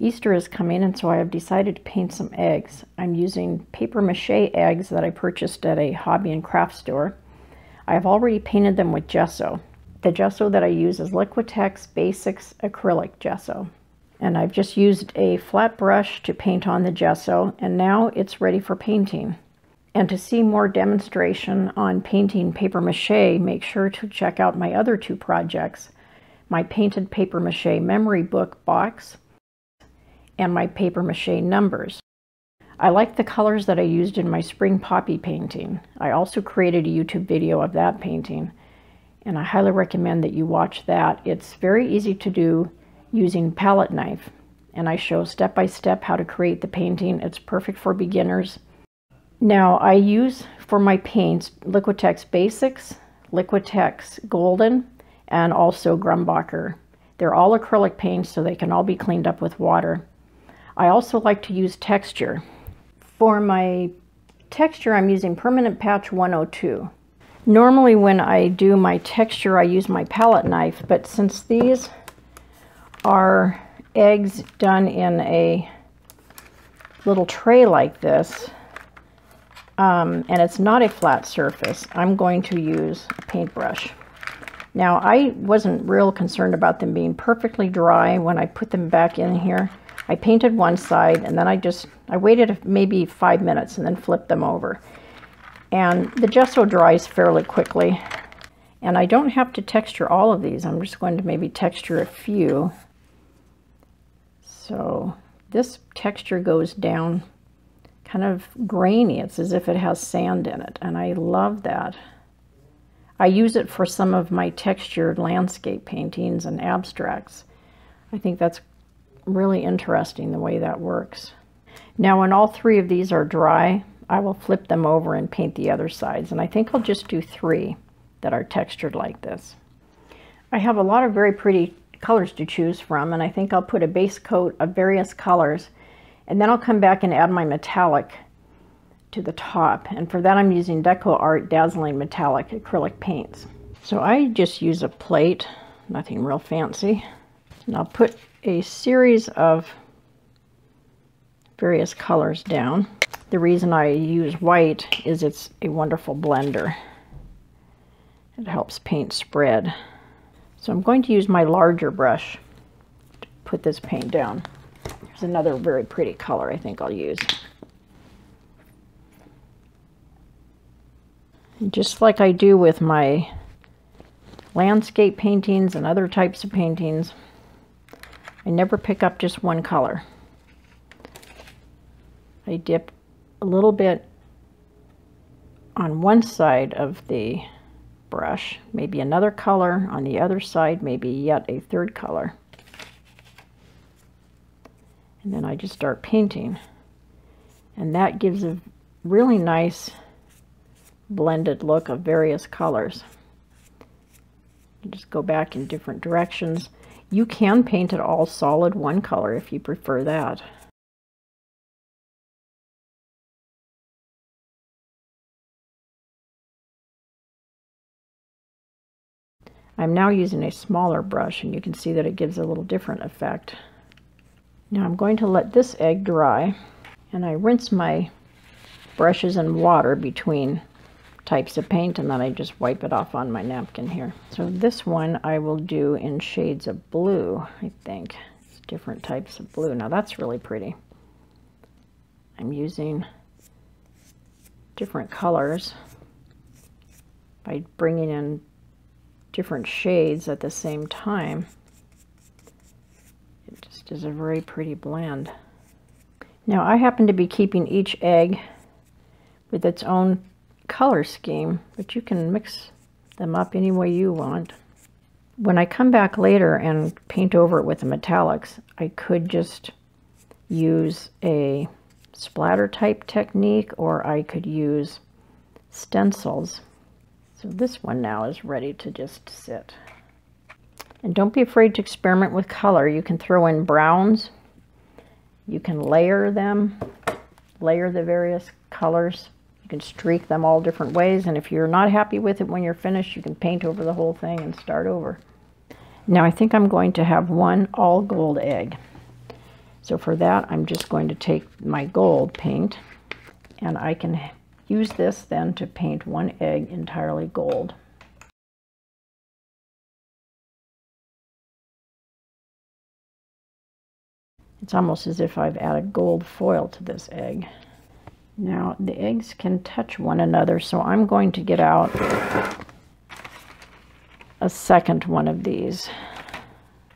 Easter is coming, and so I have decided to paint some eggs. I'm using paper mache eggs that I purchased at a hobby and craft store. I have already painted them with gesso. The gesso that I use is Liquitex Basics acrylic gesso. And I've just used a flat brush to paint on the gesso, and now it's ready for painting. And to see more demonstration on painting paper mache, make sure to check out my other two projects, my painted paper mache memory book box and my paper mache numbers. I like the colors that I used in my spring poppy painting. I also created a YouTube video of that painting, and I highly recommend that you watch that. It's very easy to do using palette knife, and I show step by step how to create the painting. It's perfect for beginners. Now I use for my paints Liquitex Basics, Liquitex Golden, and also Grumbacher. They're all acrylic paints, so they can all be cleaned up with water. I also like to use texture. For my texture, I'm using Permanent Patch 102. Normally when I do my texture, I use my palette knife, but since these are eggs done in a little tray like this, and it's not a flat surface, I'm going to use a paintbrush. Now, I wasn't real concerned about them being perfectly dry when I put them back in here. I painted one side, and then I waited maybe 5 minutes and then flipped them over. And the gesso dries fairly quickly. And I don't have to texture all of these. I'm just going to maybe texture a few. So this texture goes down kind of grainy. It's as if it has sand in it, and I love that. I use it for some of my textured landscape paintings and abstracts. I think that's really interesting the way that works. Now when all three of these are dry, I will flip them over and paint the other sides, and I think I'll just do 3 that are textured like this. I have a lot of very pretty colors to choose from, and I think I'll put a base coat of various colors, and then I'll come back and add my metallic to the top, and for that I'm using Deco Art Dazzling Metallic acrylic paints. So I just use a plate, nothing real fancy, and I'll put a series of various colors down. The reason I use white is it's a wonderful blender. It helps paint spread. So I'm going to use my larger brush to put this paint down. There's another very pretty color I think I'll use. And just like I do with my landscape paintings and other types of paintings, I never pick up just one color. I dip a little bit on one side of the brush, maybe another color on the other side, maybe yet a third color. And then I just start painting. And that gives a really nice blended look of various colors. You just go back in different directions. You can paint it all solid one color if you prefer that. I'm now using a smaller brush, and you can see that it gives a little different effect. Now I'm going to let this egg dry, and I rinse my brushes in water between types of paint, and then I just wipe it off on my napkin here. So this one I will do in shades of blue, I think. It's different types of blue. Now that's really pretty. I'm using different colors by bringing in different shades at the same time. It just is a very pretty blend. Now I happen to be keeping each egg with its own color scheme, but you can mix them up any way you want. When I come back later and paint over it with the metallics, I could just use a splatter type technique, or I could use stencils. So this one now is ready to just sit. And don't be afraid to experiment with color. You can throw in browns. You can layer them, layer the various colors. You can streak them all different ways, and if you're not happy with it when you're finished, you can paint over the whole thing and start over. Now I think I'm going to have one all gold egg. So for that, I'm just going to take my gold paint, and I can use this then to paint one egg entirely gold. It's almost as if I've added gold foil to this egg. Now the eggs can touch one another, so I'm going to get out a second one of these.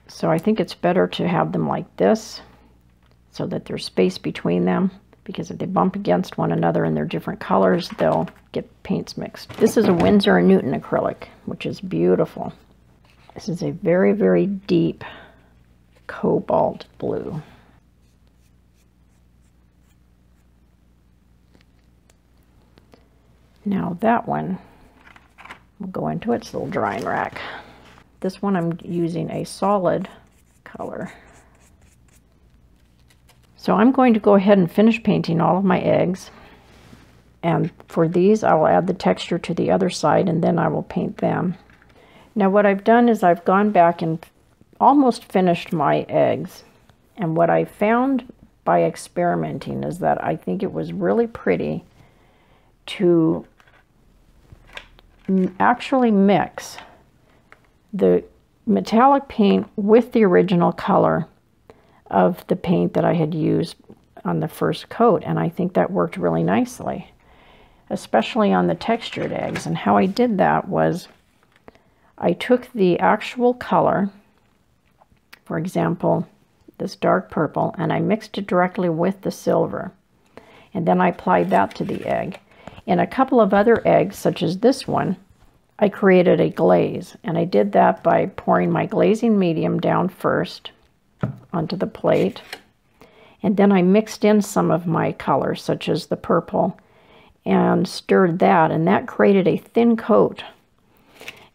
So I think it's better to have them like this so that there's space between them, because if they bump against one another and they're different colors, they'll get paints mixed. This is a Winsor & Newton acrylic, which is beautiful. This is a very, very deep cobalt blue. Now that one will go into its little drying rack. This one I'm using a solid color. So I'm going to go ahead and finish painting all of my eggs. And for these, I will add the texture to the other side, and then I will paint them. Now what I've done is I've gone back and almost finished my eggs. And what I found by experimenting is that I think it was really pretty to actually mix the metallic paint with the original color of the paint that I had used on the first coat, and I think that worked really nicely, especially on the textured eggs. And how I did that was I took the actual color, for example this dark purple, and I mixed it directly with the silver, and then I applied that to the egg. In a couple of other eggs, such as this one, I created a glaze, and I did that by pouring my glazing medium down first onto the plate, and then I mixed in some of my colors, such as the purple, and stirred that, and that created a thin coat.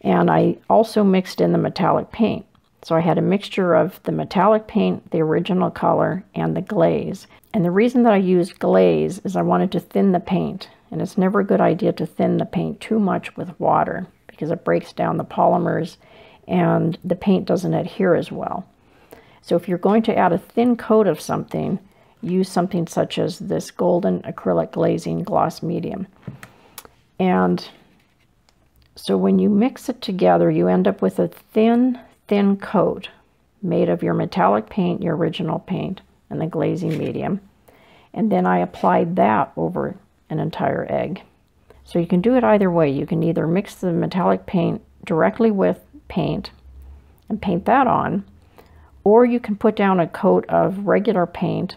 And I also mixed in the metallic paint. So I had a mixture of the metallic paint, the original color, and the glaze. And the reason that I used glaze is I wanted to thin the paint. And it's never a good idea to thin the paint too much with water, because it breaks down the polymers and the paint doesn't adhere as well. So if you're going to add a thin coat of something, use something such as this golden acrylic glazing gloss medium. And so when you mix it together, you end up with a thin coat made of your metallic paint, your original paint, and the glazing medium. And then I applied that over an entire egg. So you can do it either way. You can either mix the metallic paint directly with paint and paint that on, or you can put down a coat of regular paint,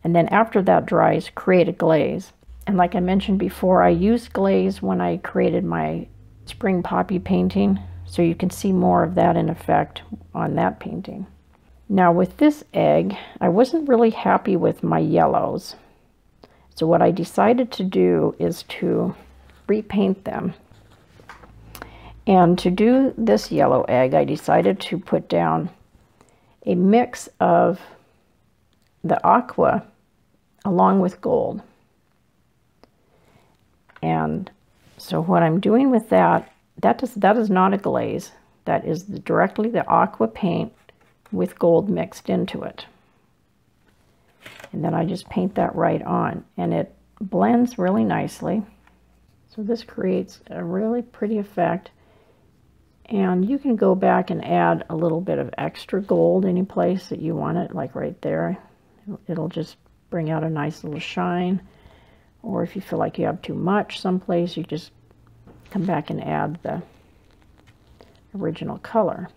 and then after that dries, create a glaze. And like I mentioned before, I used glaze when I created my spring poppy painting, so you can see more of that in effect on that painting. Now with this egg, I wasn't really happy with my yellows. So what I decided to do is to repaint them. And to do this yellow egg, I decided to put down a mix of the aqua along with gold. And so what I'm doing with that is not a glaze. That is directly the aqua paint with gold mixed into it. And then I just paint that right on, and it blends really nicely. So this creates a really pretty effect. And you can go back and add a little bit of extra gold any place that you want it, like right there. It'll just bring out a nice little shine. Or if you feel like you have too much someplace, you just come back and add the original color.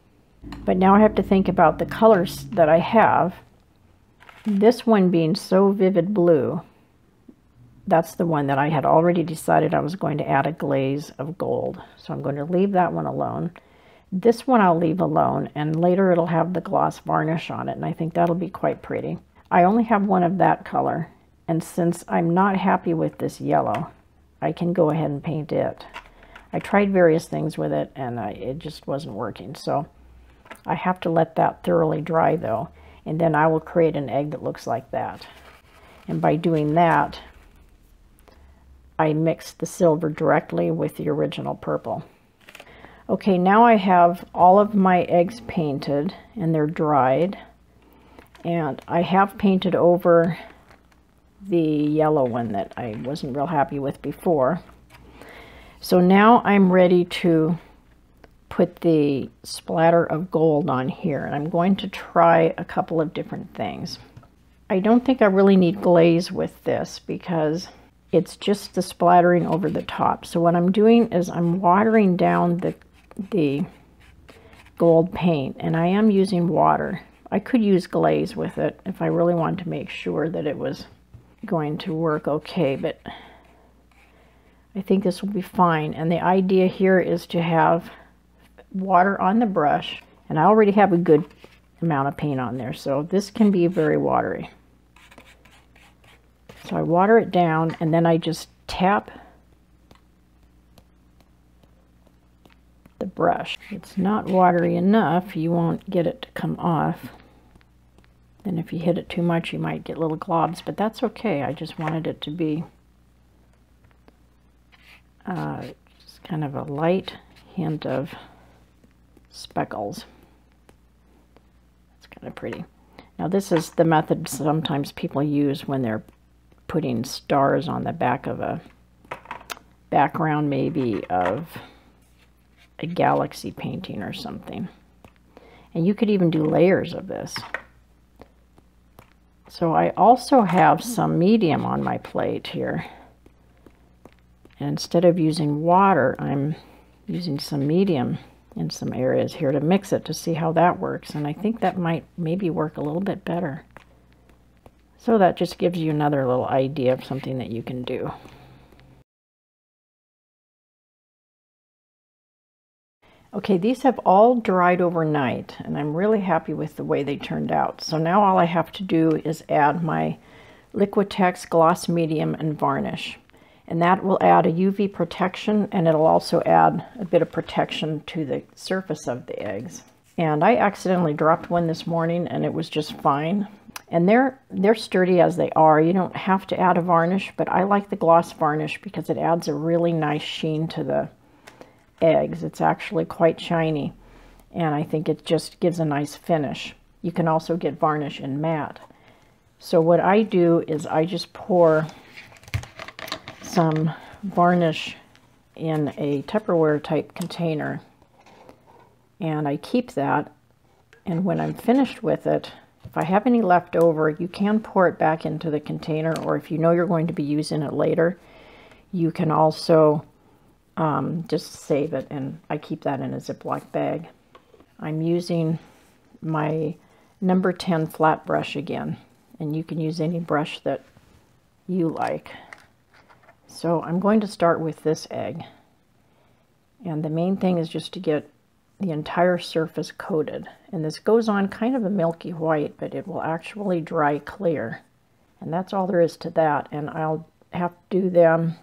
But now I have to think about the colors that I have. This one being so vivid blue, that's the one that I had already decided I was going to add a glaze of gold. So I'm going to leave that one alone. This one I'll leave alone, and later it'll have the gloss varnish on it, and I think that'll be quite pretty. I only have one of that color, and since I'm not happy with this yellow, I can go ahead and paint it. I tried various things with it, and it just wasn't working. So I have to let that thoroughly dry though, and then I will create an egg that looks like that. And by doing that, I mixed the silver directly with the original purple. Okay, now I have all of my eggs painted and they're dried. And I have painted over the yellow one that I wasn't real happy with before. So now I'm ready to put the splatter of gold on here, and I'm going to try a couple of different things. I don't think I really need glaze with this because it's just the splattering over the top. So what I'm doing is I'm watering down the gold paint, and I am using water. I could use glaze with it if I really wanted to make sure that it was going to work okay, but I think this will be fine. And the idea here is to have water on the brush, and I already have a good amount of paint on there, so this can be very watery. So I water it down, and then I just tap the brush. If it's not watery enough, you won't get it to come off. And if you hit it too much, you might get little globs, but that's okay. I just wanted it to be just kind of a light hint of speckles. It's kind of pretty. Now this is the method sometimes people use when they're putting stars on the back of a background, maybe of a galaxy painting or something. And you could even do layers of this. So I also have some medium on my plate here. And instead of using water, I'm using some medium in some areas here to mix it to see how that works. And I think that might maybe work a little bit better. So that just gives you another little idea of something that you can do. Okay, these have all dried overnight, and I'm really happy with the way they turned out. So now all I have to do is add my Liquitex Gloss Medium and Varnish. And that will add a UV protection, and it'll also add a bit of protection to the surface of the eggs. And I accidentally dropped one this morning, and it was just fine. And they're sturdy as they are. You don't have to add a varnish, but I like the gloss varnish because it adds a really nice sheen to the eggs. It's actually quite shiny, and I think it just gives a nice finish. You can also get varnish in matte. So what I do is I just pour some varnish in a Tupperware type container, and I keep that, and when I'm finished with it, if I have any left over, you can pour it back into the container, or if you know you're going to be using it later, you can also just save it, and I keep that in a Ziploc bag. I'm using my number 10 flat brush again, and you can use any brush that you like. So I'm going to start with this egg, and the main thing is just to get the entire surface coated. And this goes on kind of a milky white, but it will actually dry clear. And that's all there is to that. And I'll have to do them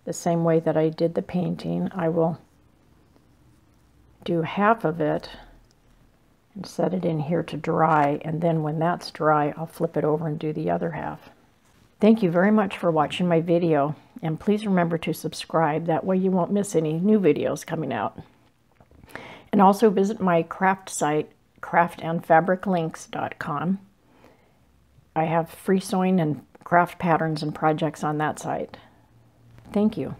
the same way that I did the painting. I will do half of it and set it in here to dry, and then when that's dry, I'll flip it over and do the other half. Thank you very much for watching my video, and please remember to subscribe. That way you won't miss any new videos coming out. And also visit my craft site, craftandfabriclinks.com. I have free sewing and craft patterns and projects on that site. Thank you.